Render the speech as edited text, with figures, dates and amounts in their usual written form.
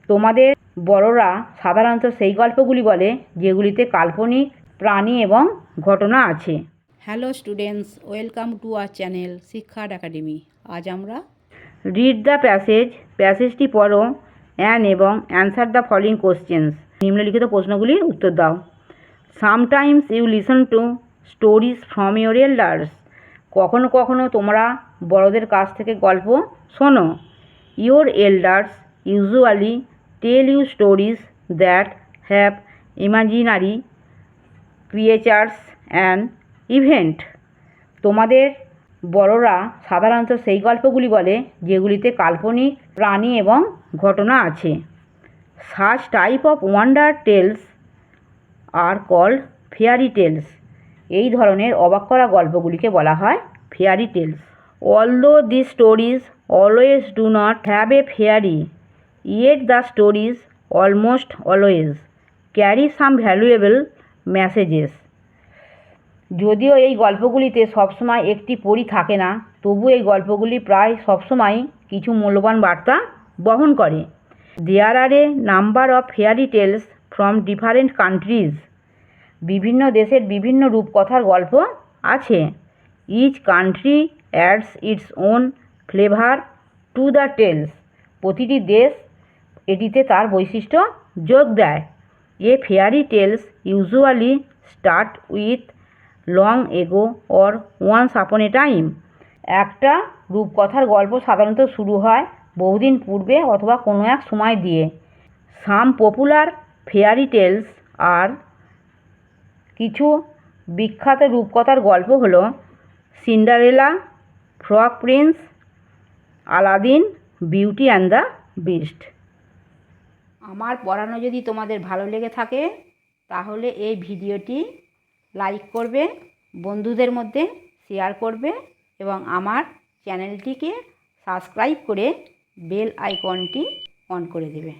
তোমাদের বড়রা সাধারণত সেই গল্পগুলি বলে যেগুলিতে কাল্পনিক প্রাণী এবং ঘটনা আছে। Hello students, welcome to our channel Shiksharth academy. আজ আমরা রিড দ্য প্যাসেজটি পড়ো এবং অ্যান্সার দ্য ফলোইং কোশ্চেন্স। নিম্নলিখিত প্রশ্নগুলির উত্তর দাও। Sometimes you listen to stories from your elders. কখনো কখনো তোমরা বড়দের কাছ থেকে গল্প শোনো। Your elders usually tell you stories that have imaginary creatures and event. তোমাদের বড়রা সাধারণত সেই গল্পগুলি বলে যেগুলিতে কাল্পনিক প্রাণী এবং ঘটনা আছে। Such type of wonder tales are called fairy tales. এই ধরনের অবাক করা গল্পগুলিকে বলা হয় fairy tales. Although this stories always do not have a fairy, yet the stories almost always carry some valuable messages. যদিও এই গল্পগুলিতে সবসময় একটি পরী থাকে না, তবু এই গল্পগুলি প্রায় সবসময় কিছু মূল্যবান বার্তা বহন করে। There are a number of fairy tales from different countries. বিভিন্ন দেশের বিভিন্ন রূপকথার গল্প আছে। Each country adds its own flavour to the tales. প্রতিটি দেশ এটিতে তার বৈশিষ্ট্য যোগ দেয়। A fairy tales usually start with long ago or once upon a time. একটা রূপকথার গল্প সাধারণত শুরু হয় বহুদিন পূর্বে অথবা কোনো এক সময় দিয়ে। Some popular fairy tales are কিছু বিখ্যাত রূপকথার গল্প হলো Cinderella, frog prince, Aladdin, beauty and the beast. আমার পড়ানো যদি তোমাদের ভালো লেগে থাকে তাহলে এই ভিডিওটি লাইক করবে, বন্ধুদের মধ্যে শেয়ার করবে এবং আমার চ্যানেলটিকে সাবস্ক্রাইব করে বেল আইকনটি অন করে দেবে।